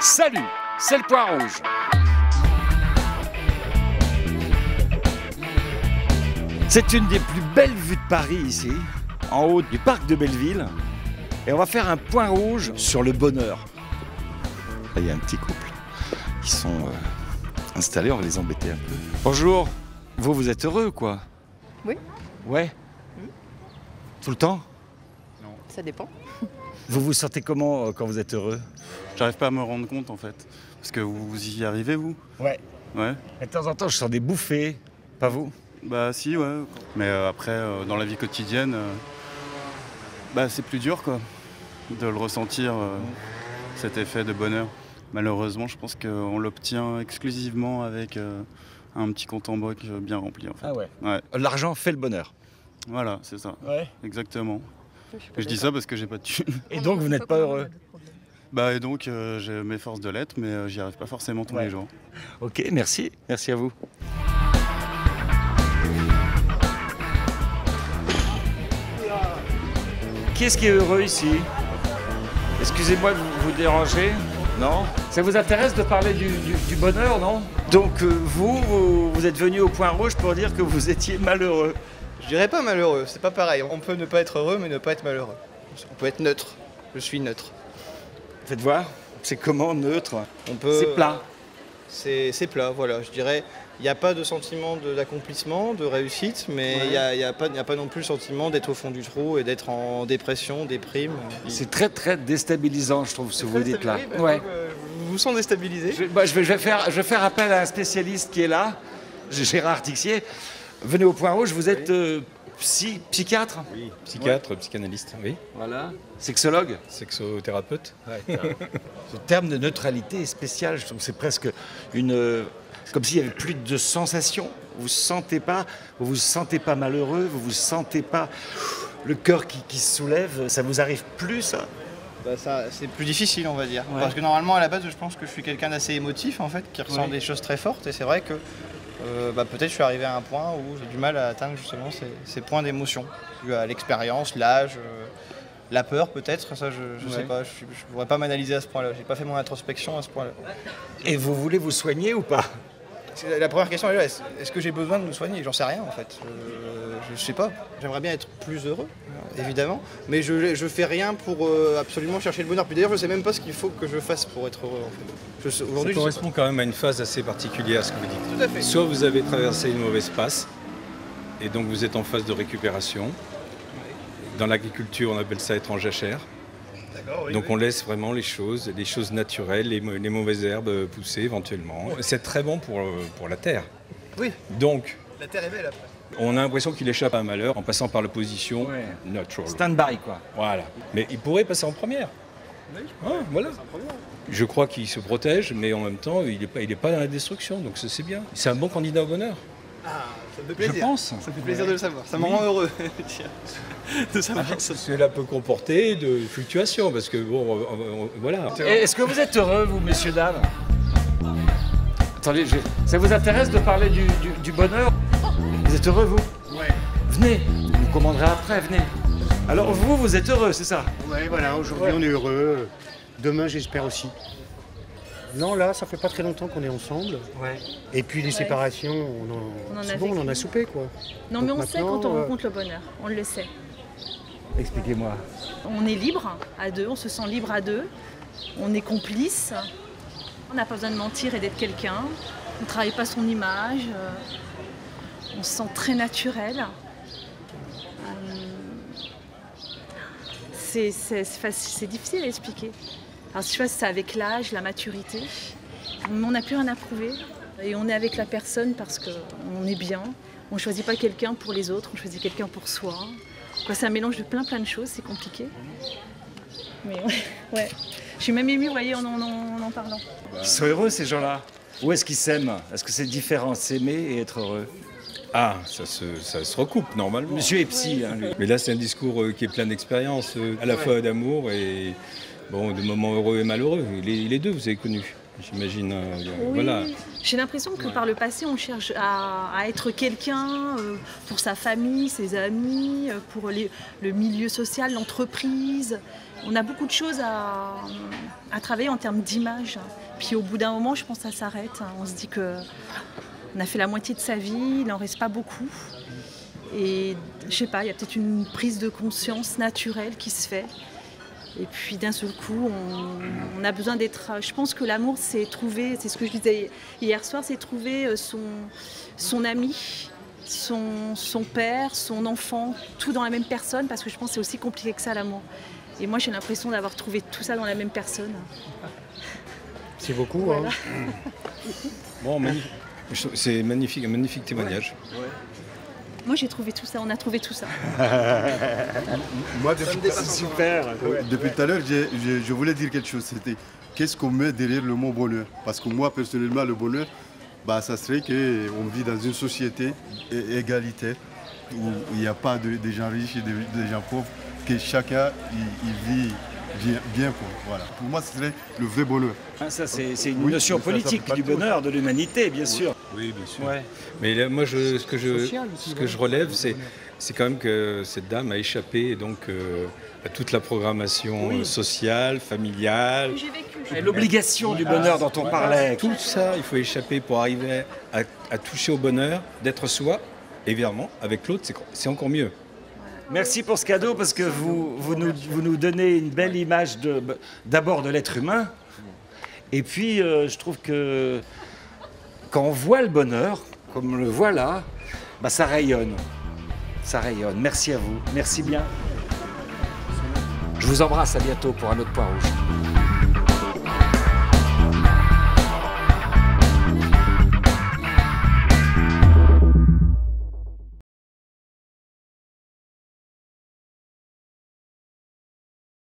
Salut, c'est le Point Rouge. C'est une des plus belles vues de Paris ici, en haut du parc de Belleville. Et on va faire un point rouge sur le bonheur. Là, il y a un petit couple qui sont installés, on va les embêter un peu. Bonjour, vous êtes heureux quoi? Oui. Ouais. Tout le temps? Non. Ça dépend. Vous vous sentez comment quand vous êtes heureux? J'arrive pas à me rendre compte en fait. Parce que vous y arrivez vous? Ouais. Ouais. Et de temps en temps je sens des bouffées, pas vous? Bah si ouais. Mais après dans la vie quotidienne, c'est plus dur quoi. De le ressentir, cet effet de bonheur. Malheureusement je pense qu'on l'obtient exclusivement avec un petit compte en banque bien rempli en fait. Ah ouais. Ouais. L'argent fait le bonheur. Voilà, c'est ça. Ouais. Exactement. Je dis ça parce que j'ai pas de thunes. Et donc vous n'êtes pas heureux? Et donc je m'efforce de l'être, mais j'y arrive pas forcément tous les jours. Ok, merci. Merci à vous. Qui est-ce qui est heureux ici? Excusez-moi de vous déranger. Non? Ça vous intéresse de parler du bonheur, non? Donc vous êtes venu au Point Rouge pour dire que vous étiez malheureux. Je dirais pas malheureux, c'est pas pareil. On peut ne pas être heureux mais ne pas être malheureux. On peut être neutre. Je suis neutre. Faites voir. C'est comment neutre? C'est plat. C'est plat, voilà. Je dirais, il n'y a pas de sentiment d'accomplissement, de réussite, mais il n'y a pas non plus le sentiment d'être au fond du trou et d'être en dépression, déprime. C'est très très déstabilisant, je trouve, ce que vous dites là. Vous vous sentez déstabilisé? Je vais faire appel à un spécialiste qui est là, Gérard Tixier. Venez au Point Rouge, vous êtes psychiatre? Oui, psychiatre, psychanalyste, oui. Voilà. Sexologue? Sexothérapeute. Ouais, Ce terme de neutralité est spécial, je trouve que c'est presque comme s'il n'y avait plus de sensations. Vous vous sentez pas malheureux, vous sentez pas le cœur qui se soulève, ça vous arrive plus ça? C'est plus difficile on va dire. Ouais. Parce que normalement à la base je pense que je suis quelqu'un d'assez émotif en fait, qui ressent des choses très fortes et c'est vrai que peut-être je suis arrivé à un point où j'ai du mal à atteindre justement ces points d'émotion. Dû à l'expérience, l'âge, la peur peut-être, ça je sais pas, je ne pourrais pas m'analyser à ce point-là, j'ai pas fait mon introspection à ce point-là. Et vous voulez vous soigner ou pas? La première question est là, est-ce que j'ai besoin de me soigner? J'en sais rien en fait, je sais pas. J'aimerais bien être plus heureux, évidemment, mais je fais rien pour absolument chercher le bonheur. Puis d'ailleurs je sais même pas ce qu'il faut que je fasse pour être heureux en fait. ça correspond quand même à une phase assez particulière ce que vous dites. Tout à fait. Soit vous avez traversé une mauvaise passe, et donc vous êtes en phase de récupération. Dans l'agriculture on appelle ça être en jachère. Donc on laisse vraiment les choses naturelles, les mauvaises herbes pousser éventuellement. C'est très bon pour la terre. Oui. Donc, La terre est belle après. on a l'impression qu'il échappe à un malheur en passant par la position natural. Stand-by quoi. Voilà. Mais il pourrait passer en première. Oui, voilà. Je crois qu'il se protège, mais en même temps, il n'est pas dans la destruction, donc c'est bien. C'est un bon candidat au bonheur. Ah, ça me fait plaisir. Je pense. Ça me fait plaisir de le savoir. Ça me rend heureux de savoir ça. Cela peut comporter de fluctuations, parce que voilà. Est-ce que vous êtes heureux, vous, messieurs, dames? Attendez, ça vous intéresse de parler du bonheur? Vous êtes heureux, vous? Ouais, Venez, vous nous commanderez après, venez. Alors vous êtes heureux, c'est ça? ouais, voilà, aujourd'hui on est heureux. Demain j'espère aussi. Non, là, ça fait pas très longtemps qu'on est ensemble. Ouais. Et puis les séparations, on en a soupé quoi. Non, Donc mais on sait maintenant, quand on rencontre le bonheur, on le sait. Expliquez-moi. On est libre à deux, on se sent libre à deux, on est complice, on n'a pas besoin de mentir et d'être quelqu'un, on ne travaille pas son image, on se sent très naturel. C'est difficile à expliquer. Alors je sais, c'est avec l'âge, la maturité, on n'a plus rien à prouver et on est avec la personne parce qu'on est bien. On ne choisit pas quelqu'un pour les autres, on choisit quelqu'un pour soi. C'est un mélange de plein de choses, c'est compliqué. Mais ouais. Je suis même émue, vous voyez, en parlant. Ils sont heureux, ces gens-là? Ou est-ce qu'ils s'aiment? Est-ce que c'est différent, s'aimer et être heureux? Ah, ça se recoupe normalement. Monsieur est psy, hein, lui. Mais là, c'est un discours qui est plein d'expérience, à la fois d'amour et de moments heureux et malheureux. Les deux, vous avez connu, j'imagine. Oui. Voilà. J'ai l'impression que par le passé, on cherche à être quelqu'un pour sa famille, ses amis, pour le milieu social, l'entreprise. On a beaucoup de choses à travailler en termes d'image. Puis au bout d'un moment, je pense que ça s'arrête. On se dit qu'on a fait la moitié de sa vie, il n'en reste pas beaucoup. Et je sais pas, il y a peut-être une prise de conscience naturelle qui se fait. Et puis d'un seul coup, on a besoin d'être... Je pense que l'amour, c'est trouver, c'est ce que je disais hier soir, c'est trouver son ami, son père, son enfant, tout dans la même personne, parce que je pense que c'est aussi compliqué que ça, l'amour. Et moi, j'ai l'impression d'avoir trouvé tout ça dans la même personne. C'est beaucoup, Voilà. Bon, c'est magnifique, un magnifique témoignage. Ouais. Moi, j'ai trouvé tout ça, on a trouvé tout ça. Moi, depuis, Super. depuis tout à l'heure, je voulais dire quelque chose. C'était qu'est-ce qu'on met derrière le mot bonheur? Parce que moi, personnellement, le bonheur, bah, ça serait qu'on vit dans une société égalitaire où il n'y a pas des gens riches et des gens pauvres, que chacun il vit bien quoi. Voilà. Pour moi, ce serait le vrai bonheur. Ah, ça, c'est une notion politique du bonheur, de l'humanité, bien sûr. Oui, bien sûr. Ouais. Mais là, moi, ce que je relève, c'est quand même que cette dame a échappé donc, à toute la programmation sociale, familiale. J'ai vécu. Et l'obligation du bonheur dont on parlait. Tout ça, il faut échapper pour arriver à toucher au bonheur, d'être soi. Évidemment, avec l'autre, c'est encore mieux. Merci pour ce cadeau, parce que vous nous donnez une belle image d'abord de l'être humain. Et puis, je trouve que quand on voit le bonheur, comme on le voit là, bah, ça rayonne. Ça rayonne. Merci à vous. Merci bien. Je vous embrasse. À bientôt pour un autre Point Rouge.